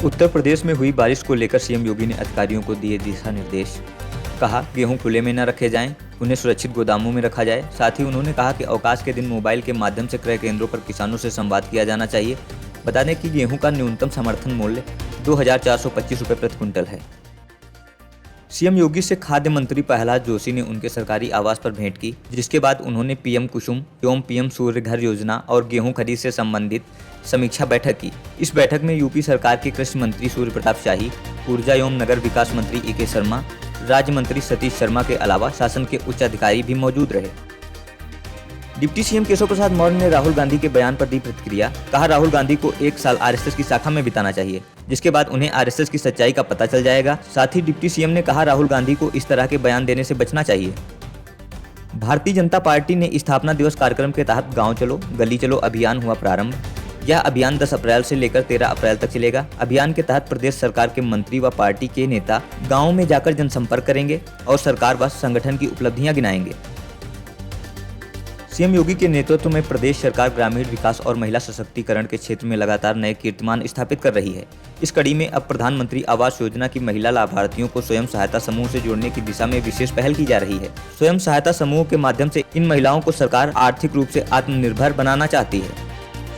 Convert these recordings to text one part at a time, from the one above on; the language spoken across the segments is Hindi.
उत्तर प्रदेश में हुई बारिश को लेकर सीएम योगी ने अधिकारियों को दिए दिशा निर्देश। कहा, गेहूं खुले में न रखे जाएं, उन्हें सुरक्षित गोदामों में रखा जाए। साथ ही उन्होंने कहा कि अवकाश के दिन मोबाइल के माध्यम से क्रय केंद्रों पर किसानों से संवाद किया जाना चाहिए। बता दें कि गेहूं का न्यूनतम समर्थन मूल्य 2,425 रुपये प्रति क्विंटल है। सीएम योगी से खाद्य मंत्री प्रहलाद जोशी ने उनके सरकारी आवास पर भेंट की, जिसके बाद उन्होंने पीएम कुसुम एवं पीएम सूर्य घर योजना और गेहूं खरीद से संबंधित समीक्षा बैठक की। इस बैठक में यूपी सरकार के कृषि मंत्री सूर्य प्रताप शाही, ऊर्जा एवं नगर विकास मंत्री ए.के. शर्मा, राज्य मंत्री सतीश शर्मा के अलावा शासन के उच्च अधिकारी भी मौजूद रहे। डिप्टी सीएम केशव प्रसाद मौर्य ने राहुल गांधी के बयान पर दी प्रतिक्रिया। कहा, राहुल गांधी को 1 साल आरएसएस की शाखा में बिताना चाहिए, जिसके बाद उन्हें आरएसएस की सच्चाई का पता चल जाएगा। साथ ही डिप्टी सीएम ने कहा, राहुल गांधी को इस तरह के बयान देने से बचना चाहिए। भारतीय जनता पार्टी ने स्थापना दिवस कार्यक्रम के तहत गाँव चलो गली चलो अभियान हुआ प्रारंभ। यह अभियान 10 अप्रैल से लेकर 13 अप्रैल तक चलेगा। अभियान के तहत प्रदेश सरकार के मंत्री व पार्टी के नेता गाँव में जाकर जनसंपर्क करेंगे और सरकार व संगठन की उपलब्धियां गिनाएंगे। सीएम योगी के नेतृत्व में प्रदेश सरकार ग्रामीण विकास और महिला सशक्तिकरण के क्षेत्र में लगातार नए कीर्तिमान स्थापित कर रही है। इस कड़ी में अब प्रधानमंत्री आवास योजना की महिला लाभार्थियों को स्वयं सहायता समूह से जोड़ने की दिशा में विशेष पहल की जा रही है। स्वयं सहायता समूह के माध्यम से इन महिलाओं को सरकार आर्थिक रूप से आत्मनिर्भर बनाना चाहती है।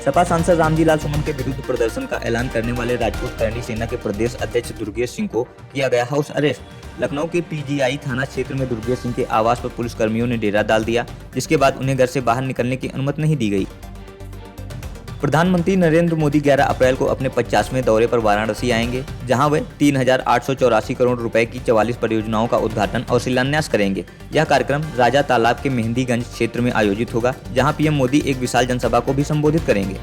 सपा सांसद रामजी लाल सुमन के विरुद्ध प्रदर्शन का ऐलान करने वाले राजपूत करणी सेना के प्रदेश अध्यक्ष दुर्गेश सिंह को किया गया हाउस अरेस्ट। लखनऊ के पीजीआई थाना क्षेत्र में दुर्गेश सिंह के आवास पर पुलिस कर्मियों ने डेरा डाल दिया, जिसके बाद उन्हें घर से बाहर निकलने की अनुमति नहीं दी गई। प्रधानमंत्री नरेंद्र मोदी 11 अप्रैल को अपने 50वें दौरे पर वाराणसी आएंगे, जहां वे 3,884 करोड़ रुपए की 44 परियोजनाओं का उद्घाटन और शिलान्यास करेंगे। यह कार्यक्रम राजा तालाब के मेहंदीगंज क्षेत्र में आयोजित होगा, जहां पीएम मोदी एक विशाल जनसभा को भी संबोधित करेंगे।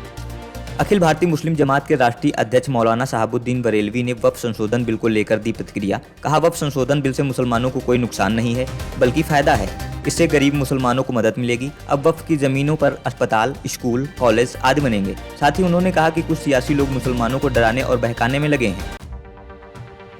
अखिल भारतीय मुस्लिम जमात के राष्ट्रीय अध्यक्ष मौलाना साहबुद्दीन बरेलवी ने वक्फ संशोधन बिल को लेकर दी प्रतिक्रिया। कहा, वक्फ संशोधन बिल से मुसलमानों को कोई नुकसान नहीं है, बल्कि फायदा है। इससे गरीब मुसलमानों को मदद मिलेगी। अब वक्फ की जमीनों पर अस्पताल, स्कूल, कॉलेज आदि बनेंगे। साथ ही उन्होंने कहा कि कुछ सियासी लोग मुसलमानों को डराने और बहकाने में लगे हैं।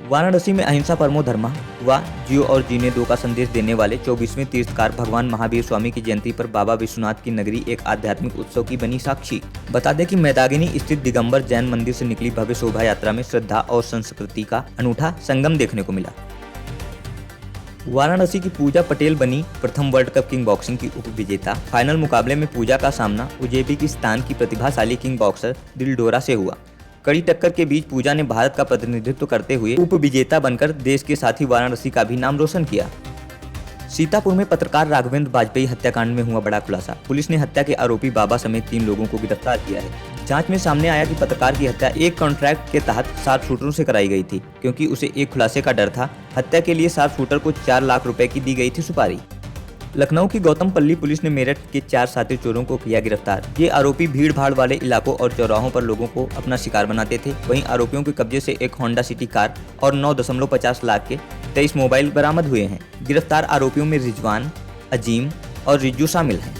वाराणसी में अहिंसा परमो धर्मः व जियो और जीने दो का संदेश देने वाले 24वें तीर्थकार भगवान महावीर स्वामी की जयंती पर बाबा विश्वनाथ की नगरी एक आध्यात्मिक उत्सव की बनी साक्षी। बता दें कि मैदागिनी स्थित दिगंबर जैन मंदिर से निकली भव्य शोभा यात्रा में श्रद्धा और संस्कृति का अनूठा संगम देखने को मिला। वाराणसी की पूजा पटेल बनी प्रथम वर्ल्ड कप किंग बॉक्सिंग की उप विजेता। फाइनल मुकाबले में पूजा का सामना उज्बेकिस्तान की प्रतिभाशाली किंग बॉक्सर दिलडोरा से हुआ। कड़ी टक्कर के बीच पूजा ने भारत का प्रतिनिधित्व करते हुए उप विजेता बनकर देश के साथ ही वाराणसी का भी नाम रोशन किया। सीतापुर में पत्रकार राघवेंद्र बाजपेयी हत्याकांड में हुआ बड़ा खुलासा। पुलिस ने हत्या के आरोपी बाबा समेत 3 लोगों को गिरफ्तार किया है। जांच में सामने आया कि पत्रकार की हत्या एक कॉन्ट्रैक्ट के तहत शार्प शूटरों से कराई गई थी, क्योंकि उसे एक खुलासे का डर था। हत्या के लिए शार्प शूटर को 4 लाख रुपए की दी गई थी सुपारी। लखनऊ की गौतमपल्ली पुलिस ने मेरठ के 4 साथी चोरों को किया गिरफ्तार। ये आरोपी भीड़ भाड़ वाले इलाकों और चौराहों पर लोगों को अपना शिकार बनाते थे। वहीं आरोपियों के कब्जे से एक होंडा सिटी कार और 9.50 लाख के 23 मोबाइल बरामद हुए हैं। गिरफ्तार आरोपियों में रिजवान, अजीम और रिज्जू शामिल हैं।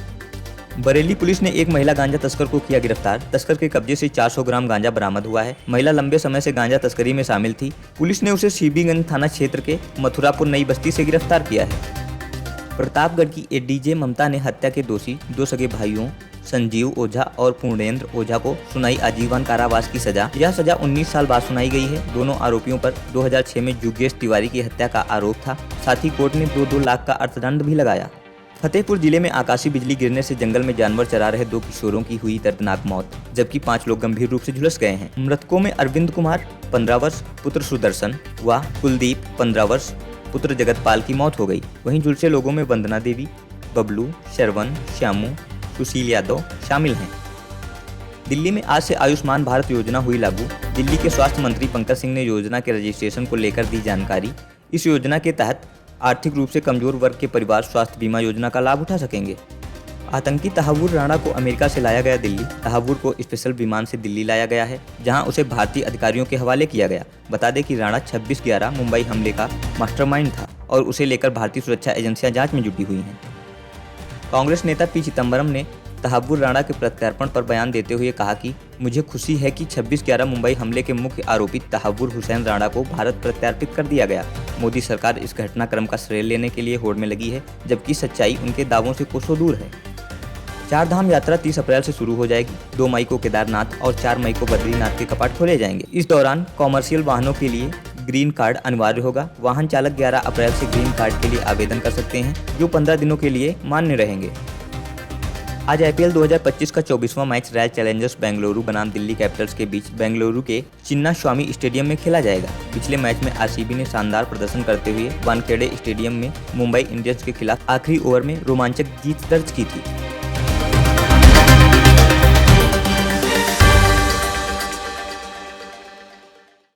बरेली पुलिस ने एक महिला गांजा तस्कर को किया गिरफ्तार। तस्कर के कब्जे से 400 ग्राम गांजा बरामद हुआ है। महिला लंबे समय से गांजा तस्करी में शामिल थी। पुलिस ने उसे सीबीगंज थाना क्षेत्र के मथुरापुर नई बस्ती से गिरफ्तार किया है। प्रतापगढ़ की एडीजे ममता ने हत्या के दोषी 2 सगे भाइयों संजीव ओझा और पूर्णेंद्र ओझा को सुनाई आजीवन कारावास की सजा। यह सजा 19 साल बाद सुनाई गई है। दोनों आरोपियों पर 2006 में जुगेश तिवारी की हत्या का आरोप था। साथ ही कोर्ट ने 2-2 लाख का अर्थदंड भी लगाया। फतेहपुर जिले में आकाशीय बिजली गिरने से जंगल में जानवर चरा रहे 2 किशोरों की हुई दर्दनाक मौत, जबकि 5 लोग गंभीर रूप से झुलस गए हैं। मृतकों में अरविंद कुमार 15 वर्ष पुत्र सुदर्शन व कुलदीप 15 वर्ष पुत्र जगतपाल की मौत हो गई। वहीं झुलसे लोगों में वंदना देवी, बबलू, श्रवण, श्यामू, सुशील यादव शामिल हैं। दिल्ली में आज से आयुष्मान भारत योजना हुई लागू। दिल्ली के स्वास्थ्य मंत्री पंकज सिंह ने योजना के रजिस्ट्रेशन को लेकर दी जानकारी। इस योजना के तहत आर्थिक रूप से कमजोर वर्ग के परिवार स्वास्थ्य बीमा योजना का लाभ उठा सकेंगे। आतंकी तहव्वुर राणा को अमेरिका से लाया गया दिल्ली। तहव्वुर को स्पेशल विमान से दिल्ली लाया गया है, जहां उसे भारतीय अधिकारियों के हवाले किया गया। बता दें कि राणा 26/11 मुंबई हमले का मास्टरमाइंड था और उसे लेकर भारतीय सुरक्षा एजेंसियां जांच में जुटी हुई हैं। कांग्रेस नेता पी चिदंबरम ने तहव्वुर राणा के प्रत्यर्पण पर बयान देते हुए कहा कि मुझे खुशी है कि 26/11 मुंबई हमले के मुख्य आरोपी तहव्वुर हुसैन राणा को भारत प्रत्यर्पित कर दिया गया। मोदी सरकार इस घटनाक्रम का श्रेय लेने के लिए होड़ में लगी है, जबकि सच्चाई उनके दावों से कोसों दूर है। चार धाम यात्रा 30 अप्रैल से शुरू हो जाएगी। 2 मई को केदारनाथ और 4 मई को बद्रीनाथ के कपाट खोले जाएंगे। इस दौरान कॉमर्शियल वाहनों के लिए ग्रीन कार्ड अनिवार्य होगा। वाहन चालक 11 अप्रैल से ग्रीन कार्ड के लिए आवेदन कर सकते हैं, जो 15 दिनों के लिए मान्य रहेंगे। आज IPL 2025 का 24वां मैच रॉयल चैलेंजर्स बेंगलुरु बनाम दिल्ली कैपिटल्स के बीच बेंगलुरु के चिन्नास्वामी स्टेडियम में खेला जाएगा। पिछले मैच में RCB ने शानदार प्रदर्शन करते हुए वानखेड़े स्टेडियम में मुंबई इंडियंस के खिलाफ आखिरी ओवर में रोमांचक जीत दर्ज की थी।